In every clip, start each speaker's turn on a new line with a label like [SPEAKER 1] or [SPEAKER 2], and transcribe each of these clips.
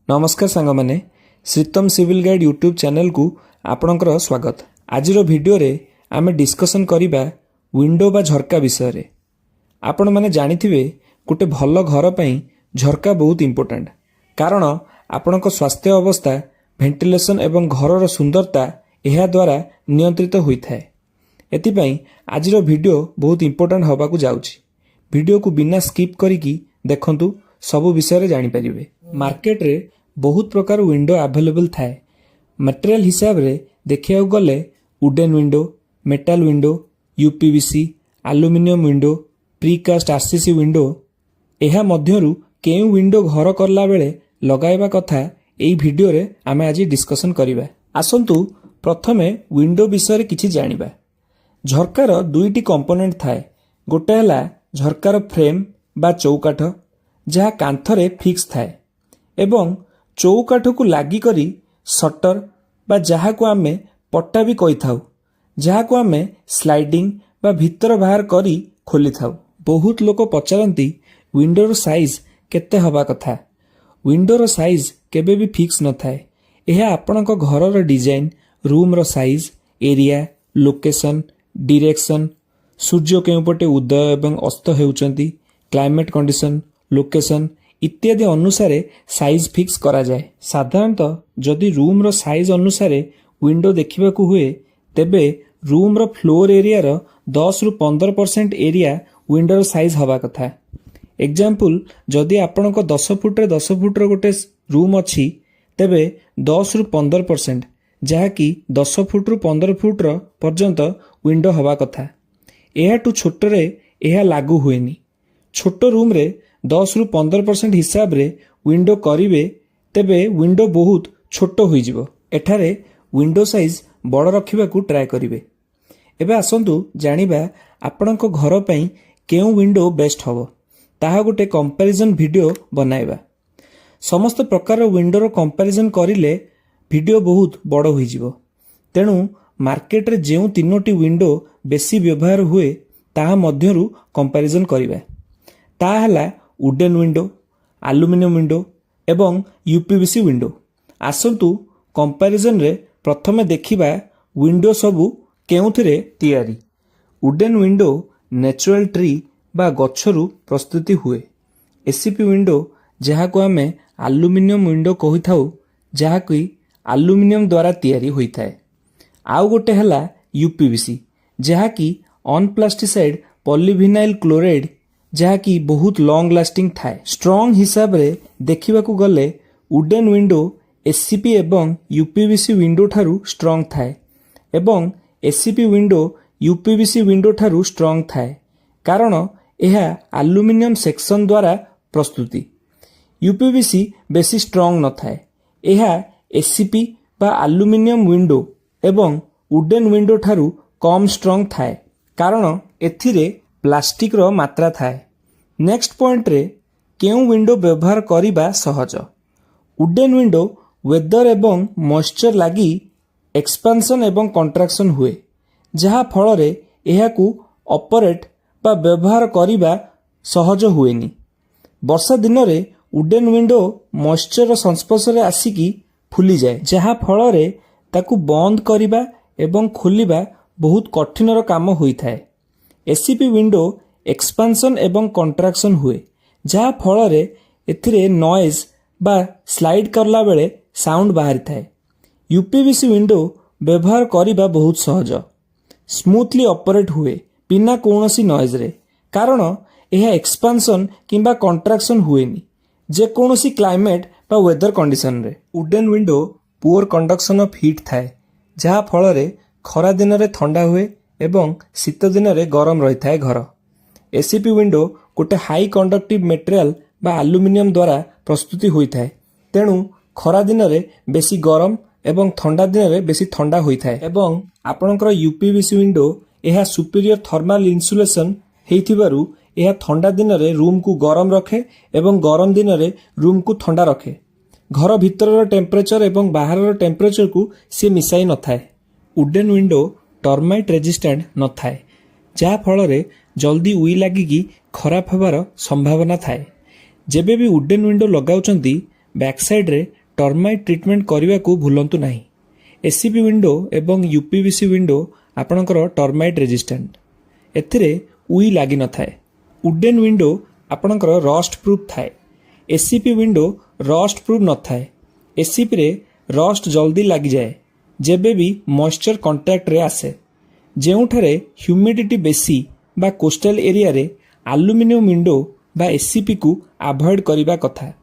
[SPEAKER 1] नमस्कार सांग माने श्रीतम सिविल गाइड यूट्यूब चैनल को आपणकर स्वागत। आज वीडियो रे आमे डिस्कशन करिबा विंडो बा झरका विषय रे। आपण माने जानिथिबे गोटे भल घर पई झरका बहुत इंपोर्टेंट, कारण आपणक स्वास्थ्य अवस्था, वेंटिलेशन एवं घरर सुंदरता एहा द्वारा नियंत्रित होइथाय। एतिपई आज वीडियो बहुत इंपोर्टेंट होबाकू जाउची। वीडियो को बिना स्किप करिकी देखंतु सब विषय रे जानि परिबे। मार्केट रे बहुत प्रकार विंडो अवेलेबल थाए। मटेरियल हिसाब रे देखिया गले wooden window, metal window, UPVC, aluminium window, precast RCC window, एहा मध्यरु केउ विंडो घर करला बेले लगाइबा कथा एई वीडियो रे आमे आज डिस्कशन करिबा। आसंतु प्रथमे विंडो विषय रे किछि जानिबा। झरकार दुईटी कंपोनेंट थाए। गोटे हला झरकार फ्रेम बा चौकाठ, जहा कांथरे फिक्स थाए, एवं चौकाठ को लागी करी शटर बा जहा को आमे पट्टा भी कही थाउ, जहा को आमे स्लाइडिंग बा भीतर बाहर करी खोली थाउ। बहुत लोक पचारती विंडोर साइज केते हवा कथा। विंडोर साइज केबे भी फिक्स न थाए। यह आपणक घरर डिजाइन, रूम रो साइज, एरिया, लोकेशन, डायरेक्शन, सूर्य केउपटे उदय एवं अस्त हेउचंती, क्लाइमेट कंडीशन, लोकेशन इत्यादि अनुसार साइज फिक्स करा जाए। साधारणतः जदि रूम रो साइज अनुसार विंडो देखिबाकू हुए, तेबे रूम रो फ्लोर एरिया रो 10 रु 15% एरिया विंडोर साइज हवा कथा। एग्जांपल, जदि आपणक 10 फुट रे 10 फुट रो गोटे रूम अछि, तेबे 10 रु 15% जहा कि 10 फुट रु 15 फुट रो पर्यंत विंडो हवा कथा। एहाटू छोट रे एहा लागू हुएनी। छोट रूम रे 10 रु 15% हिसाब रे विंडो करिवे, तेबे विंडो बहुत छोट होई जिवो। एठारे विंडो साइज बड़ रखिबा को ट्राई करिवे। एबे आसंतु जानिबा आपणक घर पई केउ विंडो बेस्ट हबो। ताहा गोटे कंपैरिजन वीडियो बनाइबा। समस्त प्रकार विंडोर कंपैरिजन करिले वीडियो बहुत बड़ होई जिवो। तेणु मार्केट रे जेउ तीनोटी विंडो बेसी व्यवहार हुए, ताहा मध्यरु कंपैरिजन करिबा। ताहा हला वुडन विंडो, एल्युमिनियम विंडो एवं यूपीवीसी विंडो। आसंतु कंपैरिजन रे प्रथमे देखिबा विंडो सबु केउथिरे तैयारी। वुडन विंडो नेचुरल ट्री बा गछरु प्रस्तुति हुए। एसीपी विंडो जहा को आमे एल्युमिनियम विंडो कहि थाउ, जहा कि एल्युमिनियम द्वारा तैयारी होई थाए। आउ गोटे हला यूपीवीसी, जहा कि अनप्लास्टिसाइड पॉलीविनाइल क्लोराइड, जहा कि बहुत लॉन्ग लास्टिंग थाए। स्ट्रॉन्ग हिसाब रे देखिबा को गले वुडन विंडो एससीपी एवं यूपीवीसी विंडो ठारू स्ट्रॉन्ग थाए, एवं एससीपी विंडो यूपीवीसी विंडो ठारू स्ट्रॉन्ग थाए, कारण एहा एल्युमिनियम सेक्शन द्वारा प्रस्तुति। यूपीवीसी बेसी स्ट्रॉन्ग न थाए। एहा एससीपी बा एल्युमिनियम विंडो एवं वुडन विंडो ठारू कम स्ट्रॉन्ग थाए, कारण एथिरे प्लास्टिक रो मात्रा थाए। नेक्स्ट पॉइंट रे केउ विंडो व्यवहार करिबा सहज। वुडन विंडो वेदर एवं मॉइस्चर लागी एक्सपेंशन एवं कंट्राक्शन हुए, जहा फल रे एहाकू ऑपरेट बा व्यवहार करिबा सहज हुएनी। वर्षा दिन रे वुडन विंडो मॉइस्चर रो संस्पर्श रे आसीकी फुली जाए, जहा फल रे ताकू बंद करिबा एवं खोलिबा बहुत कठिन रो काम होई थाए। एसीपी विंडो एक्सपेंशन एवं कंट्राक्शन हुए, जहा फल रे एथिरे नॉइज बा स्लाइड करला बेले साउंड बाहरी थाए। यूपीवीसी विंडो व्यवहार करिबा बहुत सहज, स्मूथली ऑपरेट हुए बिना कोनोसी नॉइज रे, कारण एहा एक्सपेंशन किंबा कंट्राक्शन हुएनी जे कोनोसी क्लाइमेट बा वेदर कंडीशन रे। Wooden window poor conduction of heat थाए, जहा फल रे खरा दिन रे ठंडा हुए एवं शीत दिन रे गरम रही थाए घर। एसीपी विंडो गोटे हाई कंडक्टिव मटेरियल बा एल्युमिनियम द्वारा प्रस्तुति होई थाए, तेणु खरा दिन रे बेसी गरम एवं ठंडा दिन रे बेसी ठंडा होई थाए। एवं आपणकर यूपीवीसी विंडो एहा सुपीरियर थर्मल इन्सुलेशन हेइथिबारु एहा ठंडा दिन रे रूम को गरम रखे एवं गरम दिन रे रूम को ठंडा रखे। घर भितर टेम्परेचर एवं बाहर टेम्परेचर को से मिसाई न थाए। वुडन विंडो टर्माइट रेजिस्टेंट न थाए, जहा फल रे जल्दी उई लागिकी खराब होबार संभावना थाए। जेबे भी वुडन विंडो लगाउचंती बैक साइड रे टर्माइट ट्रिटमेंट करने को भूलंतु नहीं। एसीपी विंडो एवं यूपीवीसी विंडो आपणकर टर्माइट रेजिस्टेंट एथिरे उई लागी न थाए। वुडन विंडो आपणकर रस्ट प्रूफ थाए। एसीपी विंडो रस्ट प्रूफ न थाए। एसीपी रे रस्ट जल्दी लग जाए जेबे भी मॉइस्चर कांटेक्ट रे आसे। जेउठारे ह्यूमिडिटी बेसी बा कोस्टल एरिया रे एल्युमिनियम विंडो बा एसीपी को अवॉइड करबा कथा।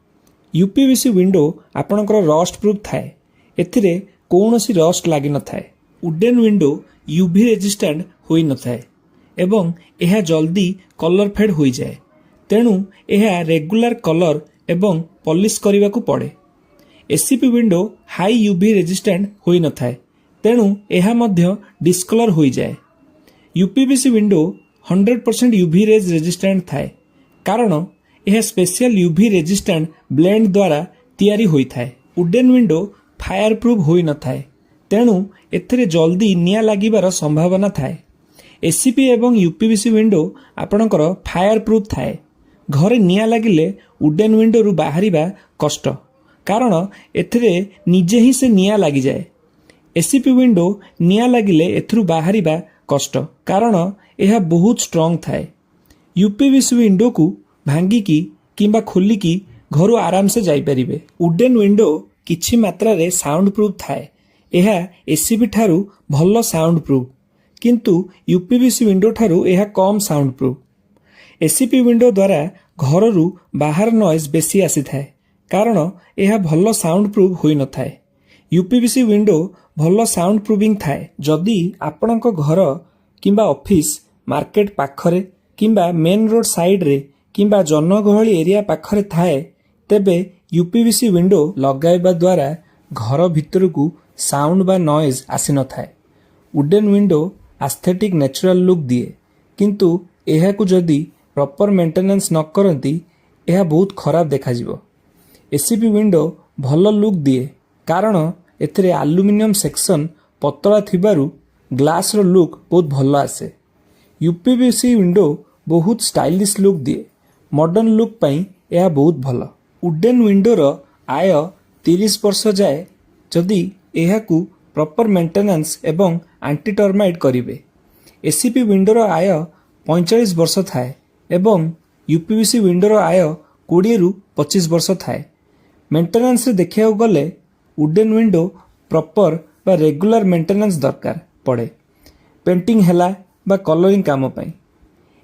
[SPEAKER 1] यूपीवीसी विंडो आपणकर रस्ट प्रूफ थाए। एथिरे कौनसी रस्ट लगी न थाए। वुडन विंडो यूवी रेजिस्टेंट होई न थाए एवं यह जल्दी कलर फेड हो जाए। तेणु यह रेगुलर कलर एवं पॉलिश करने को पड़े। ACP window high UV resistant होई न थाए। तेणु यह मध्य डिस्कलर हो जाए। UPVC window 100% UV rays resistant थाए कारण यह स्पेशल यूवी रेजिस्टेंट ब्लेंड द्वारा तैयारी होई थाए। वुडन विंडो फायर प्रूफ होई न थाए। तेणु एथिरे जल्दी निया लागिबार संभावना थाए। एसीपी एवं यूपीवीसी विंडो आपणकर फायर प्रूफ थाए। घरे निया लागिले वुडन विंडो रु बाहरिबा कष्ट कारण एथिरे निजे ही से निया लागि जाए। एसीपी विंडो निया लागिले एथरु बाहरिबा कष्ट कारण यह बहुत स्ट्रांग थाए। यूपीवीसी विंडो को भांगिकी किंबा खोलिकी घरु आराम से जाई परिबे। वुडन विंडो किछि मात्रा रे साउंड प्रूफ थाए। यह एसीपी ठारू भल्लो साउंड प्रूफ किंतु यूपीवीसी विंडो ठारू यह कम साउंड प्रूफ। एसीपी विंडो द्वारा घर रु बाहर नॉइज बेसी आसी थाए कारण यह भल्लो साउंड प्रूफ होई न थाए। यूपीवीसी विंडो भल्लो साउंड प्रूफिंग थाए। जदि आपणक घर किंबा ऑफिस मार्केट पाखरे किंबा मेन रोड साइड रे किंबा जनगहली एरिया पाखरे थाए तेबे यूपीवीसी विंडो लगाइबा द्वारा घर भितर को साउंड बा नॉइज आसी न थाए। Wooden window aesthetic natural look दिए किंतु यह को जदि प्रॉपर मेंटेनेंस न करंती यह बहुत खराब देखा जिवो। एसीपी विंडो भलो लुक दिए कारण एथिरे एल्युमिनियम सेक्शन पतला थिबारु ग्लास रो लुक बहुत भलो आसे। यूपीवीसी विंडो बहुत स्टाइलिश लुक दिए। मॉडर्न लुक पई यह बहुत भलो। वुडन विंडो रो आय 30 वर्ष जाए जदि यह को प्रॉपर मेंटेनेंस एवं एंटी टर्माइट करिवे। एसीपी विंडो रो आय 45 वर्ष थाए एवं यूपीवीसी विंडो रो आय 20 रु 25 वर्ष थाए। मेंटेनेंस रे देखिया गले वुडन विंडो प्रॉपर बा रेगुलर मेंटेनेंस दरकार पड़े पेंटिंग हैला बा कलरिंग काम पई।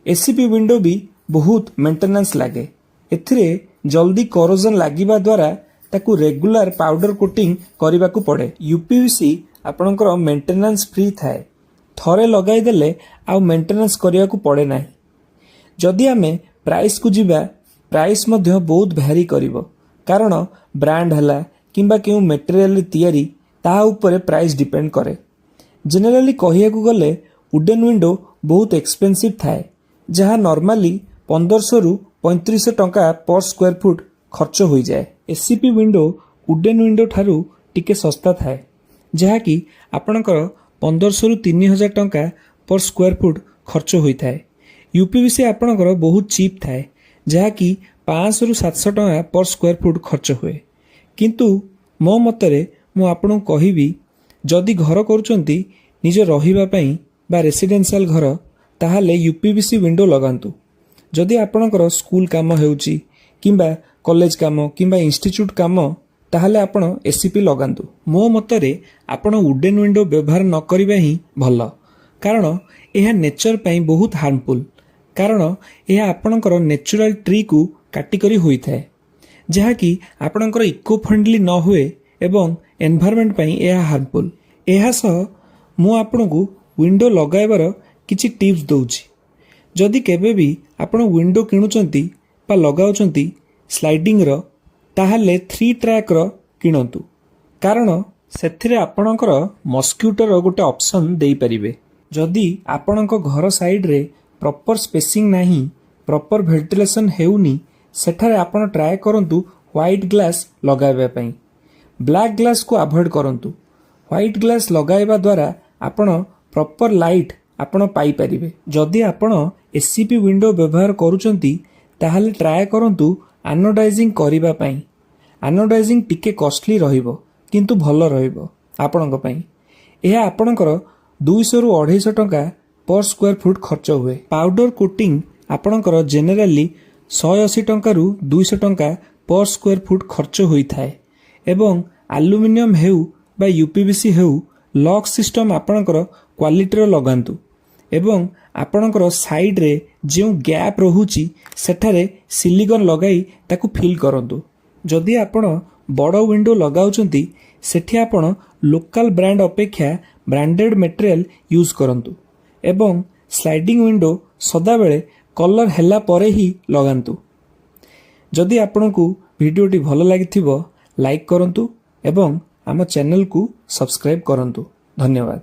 [SPEAKER 1] एसीपी विंडो भी बहुत मेंटेनेंस लागे। एथिरे जल्दी करोजन लागिबा द्वारा ताकू रेगुलर पाउडर कोटिंग करबा को पड़े। यूपीवीसी आपणकर मेंटेनेंस फ्री थाए। थरे लगाई देले आ मेंटेनेंस करिया को पड़े नाही। जदि आमे प्राइस को जिबा प्राइस मध्य बहुत भैरी करिवो कारण ब्रांड हला किंबा केउ मटेरियल तैयारी ता ऊपर प्राइस डिपेंड करे। जनरली कहिया को गले वुडन विंडो बहुत एक्सपेंसिव थाए जहाँ नॉर्मली 1500 रु 3500 टंका पर स्क्वायर फुट खर्च हो जाए। एसीपी विंडो वुडन विंडो ठारू टिके सस्ता थाए जहाँ कि आपणकर 1500 रु 3000 टंका पर स्क्वायर फुट खर्च होई थाए। यूपीवीसी आपणकर बहुत चीप थाए जहाँ कि 500 रु 700 टंका पर स्क्वायर फुट खर्च हुए। किंतु मो मतरे मु आपणो कहिबी जदि घर करूचंती निज रहिबा पई बा रेसिडेंशियल घर ताहाले यूपीवीसी विंडो लगांतु। जदि आपणकर स्कूल काम हेउची किंबा कॉलेज काम किंबा इंस्टीट्यूट काम ताहाले आपण एसीपी लगांतु। मो मतरे आपण वुडन विंडो व्यवहार न करिबा ही भलो कारण यह नेचर पई बहुत हार्मफुल कारण यह आपणकर नेचुरल ट्री को काटी करी होई थाए जहाँ कि आपणकर इको फ्रेंडली न हुए एवं एनवायरनमेंट पई यह हार्मफुल। यह सह मु आपणकू विंडो लगाइबार किछि टिप्स दउछि। जदि केबे भी आपण विंडो किणुचंती बा लगाउचंती स्लाइडिंग रो ताहाले 3 ट्रैक रो किणंतु कारण सेथिरे आपणकर मस्क्यूटो रो गोटे ऑप्शन देई परिबे। जदि आपणक घर साइड रे प्रॉपर स्पेसिंग नाही प्रॉपर वेंटिलेशन हेउनी सेठारे आपण ट्राई करंतु व्हाइट ग्लास लगाइबा पई। ब्लैक ग्लास को अवॉइड करंतु। व्हाइट ग्लास लगाइबा द्वारा आपण प्रॉपर लाइट आपण पाई परिबे। जदि आपण एसीपी विंडो व्यवहार करूचंती ताहाले ट्राई करंतु एनोडाइजिंग करिबा पई। ଆନୋଡାଇଜିଂ ଟିକେ କଷ୍ଟଲି ରହିବ କିନ୍ତୁ ଭଲ ରହିବ ଆପଣଙ୍କ ପାଇଁ। ଏହା ଆପଣଙ୍କର 200 ରୁ 250 ଟଙ୍କା पर स्क्वायर फुट खर्च हुए। पाउडर कोटिंग आपणकर जेनेराली 180 टंकारु 200 टंका पर स्क्वायर फुट खर्च होइथाए एवं एल्युमिनियम हेउ बा यूपीवीसी हेउ लॉक सिस्टम आपणकर क्वालिटी लगांतु एवं आपणकर साइड रे जो गैप रहुची सेठारे सिलिकॉन लगाई ताकू फिल करंतु। जदि आपण बड़ विंडो लगाउचंती सेठी आपण लोकल ब्रांड अपेक्षा ब्रांडेड मटेरियल यूज करंतु एवं स्लाइडिंग विंडो सदाबेले कलर हेला परे ही लगांतु। जदि आपनकु वीडियोटी भल लागिथिबो लाइक करंतु एवं आम चैनल को सब्सक्राइब करंतु। धन्यवाद।